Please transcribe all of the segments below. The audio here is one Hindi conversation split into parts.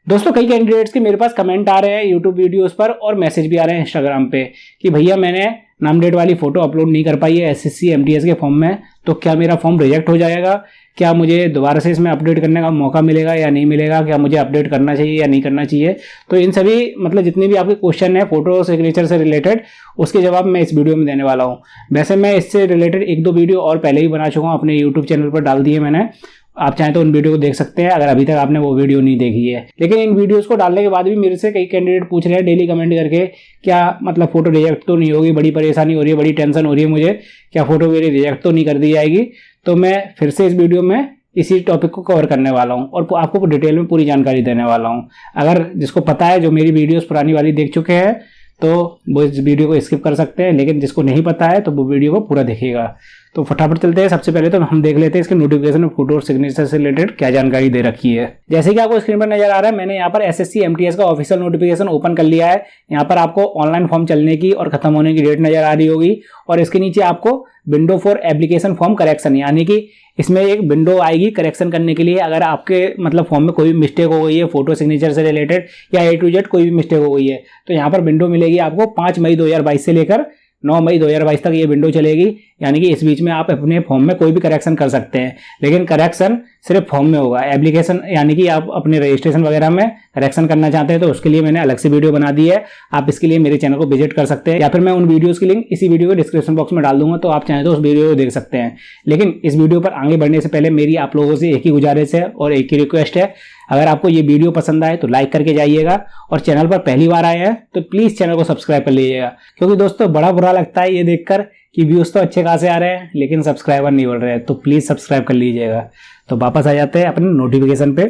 दोस्तों कई कैंडिडेट्स के मेरे पास कमेंट आ रहे हैं यूट्यूब वीडियोस पर और मैसेज भी आ रहे हैं इंस्टाग्राम पे कि भैया मैंने नाम डेट वाली फोटो अपलोड नहीं कर पाई है एसएससी एमटीएस के फॉर्म में, तो क्या मेरा फॉर्म रिजेक्ट हो जाएगा? क्या मुझे दोबारा से इसमें अपडेट करने का मौका मिलेगा या नहीं मिलेगा? क्या मुझे अपडेट करना चाहिए या नहीं करना चाहिए? तो इन सभी जितने भी आपके क्वेश्चन है फोटो सिग्नेचर से रिलेटेड, उसके जवाब मैं इस वीडियो में देने वाला हूँ। वैसे मैं इससे रिलेटेड एक दो वीडियो और पहले ही बना चुका हूँ, अपने यूट्यूब चैनल पर डाल दिए मैंने। आप चाहें तो उन वीडियो को देख सकते हैं अगर अभी तक आपने वो वीडियो नहीं देखी है। लेकिन इन वीडियोस को डालने के बाद भी मेरे से कई कैंडिडेट पूछ रहे हैं डेली कमेंट करके, क्या फोटो रिजेक्ट तो नहीं होगी? बड़ी परेशानी हो रही है, बड़ी टेंशन हो रही है मुझे, क्या फोटो मेरी रिजेक्ट तो नहीं कर दी जाएगी? तो मैं फिर से इस वीडियो में इसी टॉपिक को कवर करने वाला हूं और आपको डिटेल में पूरी जानकारी देने वाला हूं। अगर जिसको पता है, जो मेरी वीडियोस पुरानी वाली देख चुके हैं, तो वो इस वीडियो को स्किप कर सकते हैं, लेकिन जिसको नहीं पता है तो वो वीडियो को पूरा देखिएगा। तो फटाफट चलते हैं। सबसे पहले तो हम देख लेते हैं इसके नोटिफिकेशन फोटो और सिग्नेचर से रिलेटेड क्या जानकारी दे रखी है। जैसे कि आपको स्क्रीन पर नजर आ रहा है, मैंने यहाँ पर एसएससी एमटीएस का ऑफिशियल नोटिफिकेशन ओपन कर लिया है। यहाँ पर आपको ऑनलाइन फॉर्म चलने की और खत्म होने की डेट नजर आ रही होगी और इसके नीचे आपको window for application form correction, यानी कि इसमें एक विंडो आएगी करेक्शन करने के लिए। अगर आपके फॉर्म में कोई भी मिस्टेक हो गई है फोटो सिग्नेचर से रिलेटेड या ए टू जेड कोई भी मिस्टेक हो गई है, तो यहाँ पर विंडो मिलेगी आपको 5 मई 2022 से लेकर 9 मई 2022 तक ये विंडो चलेगी। यानी कि इस बीच में आप अपने फॉर्म में कोई भी करेक्शन कर सकते हैं, लेकिन करेक्शन सिर्फ फॉर्म में होगा। एप्लीकेशन यानी कि आप अपने रजिस्ट्रेशन वगैरह में करेक्शन करना चाहते हैं तो उसके लिए मैंने अलग से वीडियो बना दी है। आप इसके लिए मेरे चैनल को विजिट कर सकते हैं या फिर मैं उन वीडियोस की लिंक इसी वीडियो के डिस्क्रिप्शन बॉक्स में डाल दूंगा, तो आप चाहें तो उस वीडियो को देख सकते हैं। लेकिन इस वीडियो पर आगे बढ़ने से पहले मेरी आप लोगों से एक ही गुजारिश है और एक ही रिक्वेस्ट है, अगर आपको ये वीडियो पसंद आए तो लाइक करके जाइएगा और चैनल पर पहली बार आए हैं तो प्लीज चैनल को सब्सक्राइब कर लीजिएगा। क्योंकि दोस्तों बड़ा बुरा लगता है ये देखकर कि व्यूज तो अच्छे खासे आ रहे हैं लेकिन सब्सक्राइबर नहीं बढ़ रहे हैं, तो प्लीज सब्सक्राइब कर लीजिएगा। तो वापस आ जाते हैं अपने नोटिफिकेशन पे।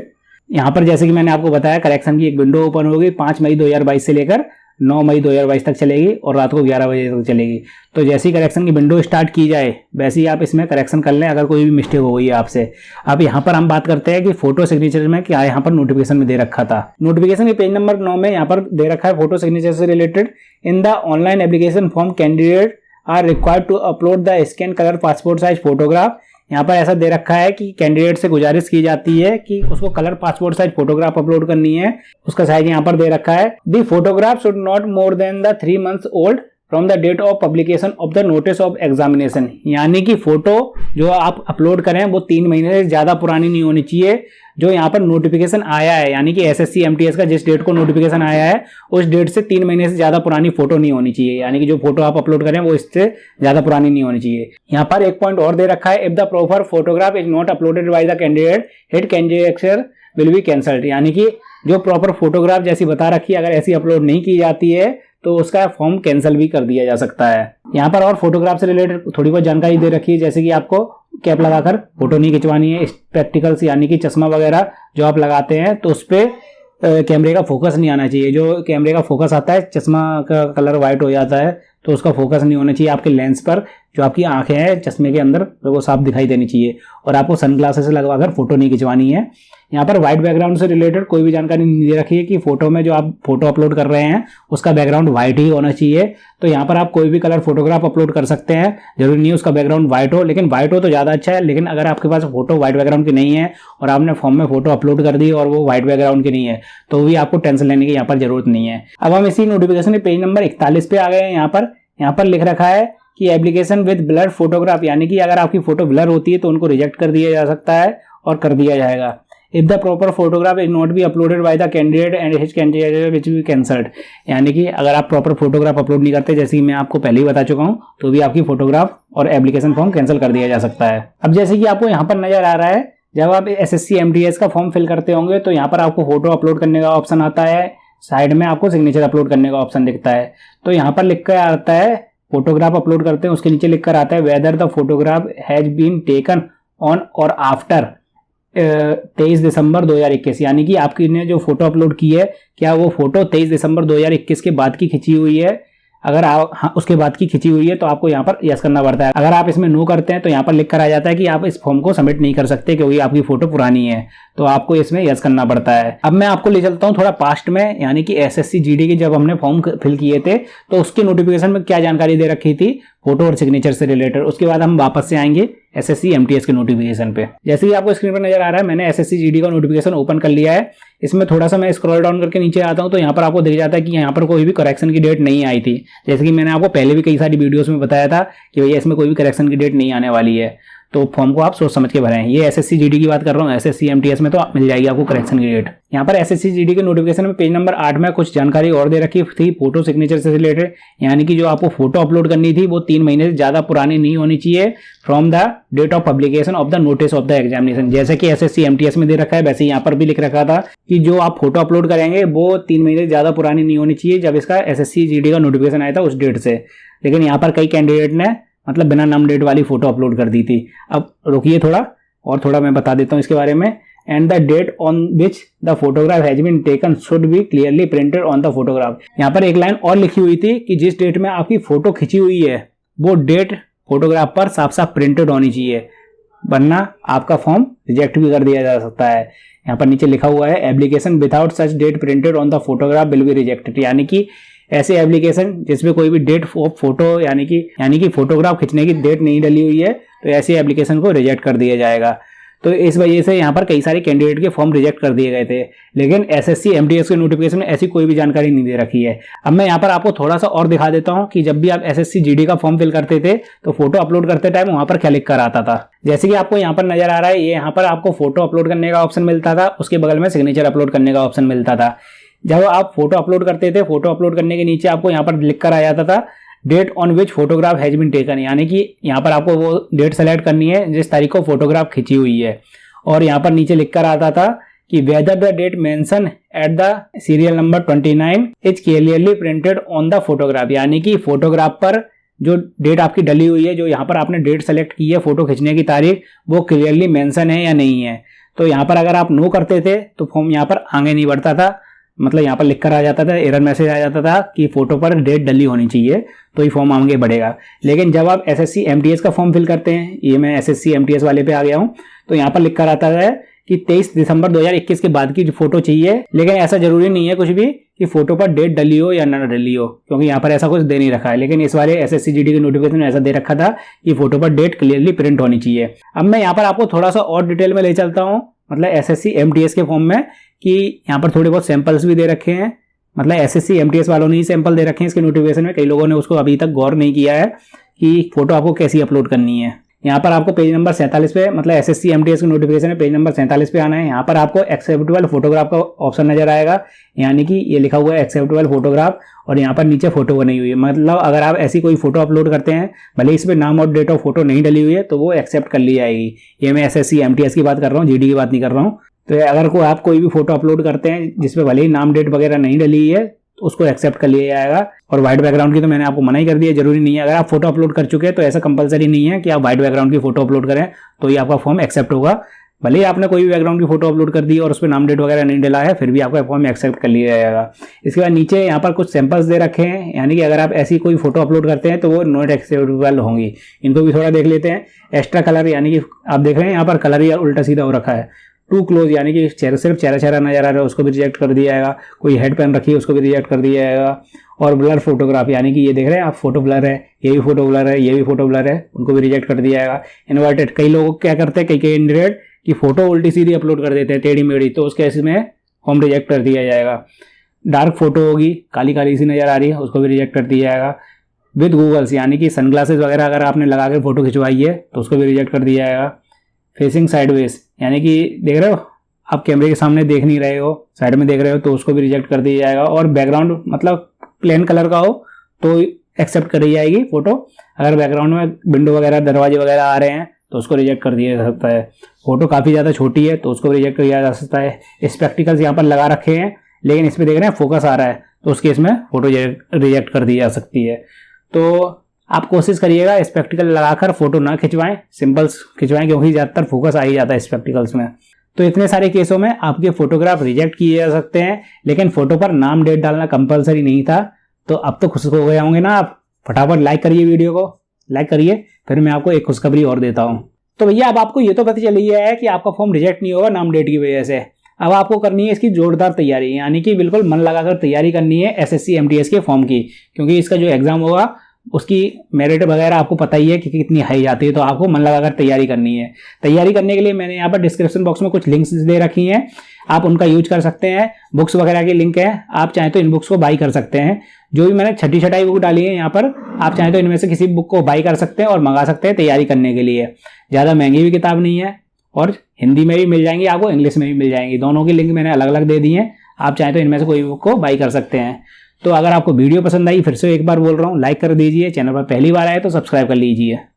यहाँ पर जैसे कि मैंने आपको बताया, करेक्शन की एक विंडो ओपन होगी 5 मई 2022 से लेकर 9 मई 2022 तक चलेगी और रात को 11 बजे तक चलेगी। तो जैसे ही करेक्शन की विंडो स्टार्ट की जाए वैसे ही आप इसमें करेक्शन कर लें अगर कोई भी मिस्टेक हो गई है आपसे। अब यहाँ पर हम बात करते हैं कि फोटो सिग्नेचर में क्या यहाँ पर नोटिफिकेशन में दे रखा था। नोटिफिकेशन के पेज नंबर 9 में यहाँ पर दे रखा है फोटो सिग्नेचर से related, in the online application form candidate are required to upload the scan colour passport size photograph. यहाँ पर ऐसा दे रखा है कि कैंडिडेट से गुजारिश की जाती है कि उसको colour passport size photograph upload करनी है। उसका साइज यहाँ पर दे रखा है, the photograph should not more than the 3 months old from the date of publication of the notice of examination. यानी कि फोटो जो आप अपलोड करें वो 3 महीने से ज्यादा पुरानी नहीं होनी चाहिए। जो यहाँ पर नोटिफिकेशन आया है, यानी कि एसएससी एमटीएस का जिस डेट को नोटिफिकेशन आया है उस डेट से 3 महीने से ज्यादा पुरानी फोटो नहीं होनी चाहिए। यानी कि जो फोटो आप अपलोड करें वो इससे ज्यादा पुरानी नहीं होनी चाहिए। यहाँ पर एक पॉइंट और दे रखा है, if the proper photograph is not uploaded by the candidate hit candidate will be cancelled. यानी कि जो प्रॉपर फोटोग्राफ जैसी बता रखी है अगर ऐसी अपलोड नहीं की जाती है तो उसका फॉर्म कैंसिल भी कर दिया जा सकता है। यहाँ पर और फोटोग्राफ से रिलेटेड थोड़ी बहुत जानकारी दे रखी है, जैसे कि आपको कैप लगाकर फोटो नहीं खिंचवानी है, स्पेक्टिकल्स यानी कि चश्मा वगैरह जो आप लगाते हैं तो उस पर कैमरे का फोकस नहीं आना चाहिए। जो कैमरे का फोकस आता है, चश्मा का कलर व्हाइट हो जाता है तो उसका फोकस नहीं होना चाहिए आपके लेंस पर। जो आपकी आंखें हैं चश्मे के अंदर वो साफ दिखाई देनी चाहिए और आपको सनग्लासेस लगवाकर फोटो नहीं खिंचवानी है। यहाँ पर व्हाइट बैकग्राउंड से रिलेटेड कोई भी जानकारी नहीं दे रखी है कि फोटो में जो आप फोटो अपलोड कर रहे हैं उसका बैकग्राउंड व्हाइट ही होना चाहिए। तो यहाँ पर आप कोई भी कलर फोटोग्राफ अपलोड कर सकते हैं, जरूरी नहीं है उसका बैकग्राउंड व्हाइट हो, लेकिन व्हाइट हो तो ज्यादा अच्छा है। लेकिन अगर आपके पास फोटो व्हाइट बैकग्राउंड की नहीं है और आपने फॉर्म में फोटो अपलोड कर दी और वो व्हाइट बैकग्राउंड की नहीं है तो भी आपको टेंशन लेने की यहाँ पर जरूरत नहीं है। अब हम इसी नोटिफिकेशन के पेज नंबर 41 पे आ गए हैं। यहाँ पर लिख रखा है कि एप्लीकेशन विद ब्लर फोटोग्राफ, यानी कि अगर आपकी फोटो ब्लर होती है तो उनको रिजेक्ट कर दिया जा सकता है और कर दिया जाएगा। If the proper photograph is not be uploaded by the candidate and his candidate which be cancelled. यानी कि अगर आप प्रॉपर फोटोग्राफ अपलोड नहीं करते, जैसे कि मैं आपको पहले ही बता चुका हूं, तो भी आपकी फोटोग्राफ और एप्लीकेशन फॉर्म कैंसिल कर दिया जा सकता है। अब जैसे कि आपको यहाँ पर नजर आ रहा है, जब आप एसएससी एमटीएस का फॉर्म फिल करते होंगे तो यहाँ पर आपको फोटो अपलोड करने का ऑप्शन आता है, साइड में आपको सिग्नेचर अपलोड करने का ऑप्शन दिखता है। तो यहाँ पर लिख कर आता है फोटोग्राफ अपलोड करते हैं, उसके नीचे लिख कर आता है whether the photograph has been taken on or after 23 December 2021। यानी कि आपकी ने जो फोटो अपलोड की है क्या वो फोटो 23 दिसंबर 2021 के बाद की खिंची हुई है। अगर आप उसके बाद की खिंची हुई है तो आपको यहाँ पर यस करना पड़ता है। अगर आप इसमें नो करते हैं तो यहाँ पर लिख कर आ जाता है कि आप इस फॉर्म को सबमिट नहीं कर सकते क्योंकि आपकी फोटो पुरानी है, तो आपको इसमें यस करना पड़ता है। अब मैं आपको ले चलता हूँ थोड़ा पास्ट में, यानी कि एसएससी जीडी की जब हमने फॉर्म फिल किए थे तो उसके नोटिफिकेशन में क्या जानकारी दे रखी थी फोटो और सिग्नेचर से रिलेटेड। उसके बाद हम वापस से आएंगे SSC MTS के नोटिफिकेशन पे। जैसे कि आपको स्क्रीन पर नजर आ रहा है, मैंने SSC GD का नोटिफिकेशन ओपन कर लिया है। इसमें थोड़ा सा मैं स्क्रॉल डाउन करके नीचे आता हूं तो यहाँ पर आपको दिख जाता है कि यहाँ पर कोई भी करेक्शन की डेट नहीं आई थी। जैसे कि मैंने आपको पहले भी कई सारी वीडियोस में बताया था कि भैया इसमें कोई भी करेक्शन की डेट नहीं आने वाली है, तो फॉर्म को आप सोच समझ के भरें। ये SSC GD की बात कर रहा हूँ, SSC MTS में तो मिल जाएगी आपको करेक्शन की डेट। यहाँ पर SSC GD के नोटिफिकेशन में पेज नंबर 8 में कुछ जानकारी और दे रखी थी फोटो सिग्नेचर से रिलेटेड, यानी कि जो आपको फोटो अपलोड करनी थी वो 3 महीने से ज्यादा पुरानी नहीं होनी चाहिए from the date of publication of the notice of the examination. जैसे कि SSC MTS में दे रखा है, वैसे यहाँ पर भी लिख रखा था कि जो आप फोटो अपलोड करेंगे वो 3 महीने से ज्यादा पुरानी नहीं होनी चाहिए जब इसका SSC GD का नोटिफिकेशन आया था उस डेट से। लेकिन यहाँ पर कई कैंडिडेट ने मतलब बिना नाम डेट वाली फोटो अपलोड कर दी थी। अब रुकिए थोड़ा मैं बता देता हूँ इसके बारे में। And the date on which the photograph has been taken should be clearly printed on the photograph. यहाँ पर एक लाइन और लिखी हुई थी कि जिस डेट में आपकी फोटो खिंची हुई है वो डेट फोटोग्राफ पर साफ साफ प्रिंटेड होनी चाहिए, वरना आपका फॉर्म रिजेक्ट भी कर दिया जा सकता है। यहाँ पर नीचे लिखा हुआ है application without such date printed on the photograph will be rejected, यानी कि ऐसे एप्लीकेशन जिसमें कोई भी डेट ऑफ फोटो यानी कि फोटोग्राफ खींचने की डेट नहीं डली हुई है तो ऐसी एप्लीकेशन को रिजेक्ट कर दिया जाएगा। तो इस वजह से यहाँ पर कई सारे कैंडिडेट के फॉर्म रिजेक्ट कर दिए गए थे। लेकिन SSC MTS के नोटिफिकेशन में ऐसी कोई भी जानकारी नहीं दे रखी है। अब मैं यहाँ पर आपको थोड़ा सा और दिखा देता हूँ कि जब भी आप SSC GD का फॉर्म फिल करते थे तो फोटो अपलोड करते टाइम वहां पर क्या लिख कर आता था। जैसे कि आपको यहाँ पर नजर आ रहा है, ये यहाँ पर आपको फोटो अपलोड करने का ऑप्शन मिलता था, उसके बगल में सिग्नेचर अपलोड करने का ऑप्शन मिलता था। जब आप फोटो अपलोड करते थे, फोटो अपलोड करने के नीचे आपको यहाँ पर लिख कर आ जाता था date on which photograph has been taken, यानी कि यहाँ पर आपको वो डेट सेलेक्ट करनी है जिस तारीख को फोटोग्राफ खींची हुई है। और यहाँ पर नीचे लिख कर आता था कि whether the date mention at the serial number 29 is clearly printed on the photograph, यानी कि फोटोग्राफ पर जो डेट आपकी डली हुई है, जो यहाँ पर आपने डेट सेलेक्ट की है फोटो खींचने की तारीख, वो क्लियरली मेंशन है या नहीं है। तो यहाँ पर अगर आप नो करते थे तो फॉर्म यहाँ पर आगे नहीं बढ़ता था, मतलब यहाँ पर लिखकर आ जाता था, एरर मैसेज आ जाता था कि फोटो पर डेट डली होनी चाहिए तो ये फॉर्म आगे बढ़ेगा। लेकिन जब आप SSC MTS का फॉर्म फिल करते हैं, ये मैं SSC MTS वाले पे आ गया हूँ, तो यहाँ पर लिखकर आता है कि 23 दिसंबर 2021 के बाद की जो फोटो चाहिए। लेकिन ऐसा जरूरी नहीं है कुछ भी कि फोटो पर डेट डली हो या ना डली हो, क्योंकि यहाँ पर ऐसा कुछ दे नहीं रखा है। लेकिन इस वाले SSC GD के नोटिफिकेशन में ऐसा दे रखा था कि फोटो पर डेट क्लियरली प्रिंट होनी चाहिए। अब मैं यहाँ पर आपको थोड़ा सा और डिटेल में ले चलता हूँ, मतलब SSC MTS के फॉर्म में, कि यहाँ पर थोड़े बहुत सैंपल्स भी दे रखे हैं। मतलब SSC MTS वालों ने ही सैंपल दे रखे हैं इसके नोटिफिकेशन में, कई लोगों ने उसको अभी तक गौर नहीं किया है कि फोटो आपको कैसी अपलोड करनी है। यहाँ पर आपको पेज नंबर 47 पे, मतलब SSC MTS के नोटिफिकेशन में पेज नंबर 47 पे आना है। यहाँ पर आपको एक्सेप्टेबल फोटोग्राफ का ऑप्शन नजर आएगा, यानी कि ये लिखा हुआ है एक्सेप्टेबल फोटोग्राफ, और यहाँ पर नीचे फोटो बनी हुई है। मतलब अगर आप ऐसी कोई फोटो अपलोड करते हैं, भले इसमें नाम और डेट ऑफ फोटो नहीं डली हुई है, तो वो एक्सेप्ट कर ली जाएगी। ये मैं SSC MTS की बात कर रहा हूँ, GD की बात नहीं कर रहा हूँ। तो अगर आप कोई भी फोटो अपलोड करते हैं जिसमें भले ही नाम डेट वगैरह नहीं डली हुई है तो उसको एक्सेप्ट कर लिया जाएगा। और व्हाइट बैकग्राउंड की तो मैंने आपको मना ही कर दिया, जरूरी नहीं है। अगर आप फोटो अपलोड कर चुके हैं तो ऐसा कंपलसरी नहीं है कि आप व्हाइट बैकग्राउंड की फोटो अपलोड करें तो ये आपका फॉर्म एक्सेप्ट होगा। भले ही आपने कोई भी बैकग्राउंड की फोटो अपलोड कर दी और उस पर नाम डेट वगैरह नहीं डला है, फिर भी आपका फॉर्म एक्सेप्ट कर लिया जाएगा। इसके बाद नीचे यहाँ पर कुछ सैंपल्स दे रखे हैं, यानी कि अगर आप ऐसी कोई फोटो अपलोड करते हैं तो वो नॉट एक्सेप्टेबल होंगी। इनको भी थोड़ा देख लेते हैं। एक्स्ट्रा कलर, यानी कि आप देख रहे हैं यहाँ पर कलर ही उल्टा सीधा हो रखा है। टू क्लोज, यानी कि सिर्फ चेहरा नजर आ रहा है, उसको भी रिजेक्ट कर दिया जाएगा। कोई हेड पेन रखी है उसको भी रिजेक्ट कर दिया जाएगा। और ब्लर फोटोग्राफ, यानी कि ये देख रहे हैं आप फोटो ब्लर है, ये भी फोटो ब्लर है, ये भी फोटो ब्लर है, उनको भी रिजेक्ट कर दिया जाएगा। इन्वर्टेड, कई लोग क्या करते हैं, कई कैंडिडेट कि फोटो उल्टी सीधी अपलोड कर देते हैं, टेढ़ी मेढ़ी, तो उस केस में फॉर्म रिजेक्ट कर दिया जाएगा। डार्क फोटो होगी, काली काली सी नजर आ रही है, उसको भी रिजेक्ट कर दिया जाएगा। विद गूगल्स, यानी कि सनग्लासेस वगैरह अगर आपने लगा कर फोटो खिंचवाई है तो उसको भी रिजेक्ट कर दिया जाएगा। फेसिंग साइडवेज, यानी कि देख रहे हो आप कैमरे के सामने देख नहीं रहे हो, साइड में देख रहे हो, तो उसको भी रिजेक्ट कर दिया जाएगा। और बैकग्राउंड मतलब प्लेन कलर का हो तो एक्सेप्ट करी जाएगी फोटो। अगर बैकग्राउंड में विंडो वगैरह दरवाजे वगैरह आ रहे हैं तो उसको रिजेक्ट कर दिया जा सकता है। फोटो काफ़ी ज़्यादा छोटी है तो उसको रिजेक्ट किया जा सकता है। स्पेक्टिकल्स यहाँ पर लगा रखे हैं, लेकिन इसमें देख रहे हैं फोकस आ रहा है तो उस केस में फोटो रिजेक्ट कर दी जा सकती है। तो आप कोशिश करिएगा स्पेक्टिकल लगाकर फोटो ना खिंचवाएं, सिंपल्स खिंचवाएं, क्योंकि ज़्यादातर फोकस आ ही जाता है स्पेक्टिकल्स में। तो इतने सारे केसों में आपके फोटोग्राफ रिजेक्ट किए जा सकते हैं, लेकिन फोटो पर नाम डेट डालना कंपलसरी नहीं था। तो अब तो खुश हो गए होंगे ना आप। फटाफट लाइक करिए, वीडियो को लाइक करिए। फिर मैं आपको एक खुशखबरी और देता हूं। तो भैया अब आपको ये तो पता चल ही है कि आपका फॉर्म रिजेक्ट नहीं होगा नाम डेट की वजह से। अब आपको करनी है इसकी जोरदार तैयारी, यानी कि बिल्कुल मन लगाकर तैयारी करनी है SSC MTS के फॉर्म की, क्योंकि इसका जो एग्जाम होगा उसकी मेरिट वगैरह आपको पता ही है कि कितनी हाई जाती है, तो आपको मन लगाकर तैयारी करनी है। तैयारी करने के लिए मैंने यहाँ पर डिस्क्रिप्शन बॉक्स में कुछ लिंक्स दे रखी हैं, आप उनका यूज कर सकते हैं। बुक्स वगैरह की लिंक है, आप चाहें तो इन बुक्स को बाई कर सकते हैं। जो भी मैंने छठी छठाई बुक डाली है यहाँ पर, आप चाहें तो इनमें से किसी बुक को बाई कर सकते हैं और मंगा सकते हैं तैयारी करने के लिए। ज़्यादा महंगी भी किताब नहीं है और हिंदी में भी मिल जाएंगी आपको, इंग्लिश में भी मिल जाएंगी। दोनों की लिंक मैंने अलग अलग दे दी हैं, आप चाहें तो इनमें से कोई बुक को बाई कर सकते हैं। तो अगर आपको वीडियो पसंद आई, फिर से एक बार बोल रहा हूँ, लाइक कर दीजिए। चैनल पर पहली बार आए तो सब्सक्राइब कर लीजिए।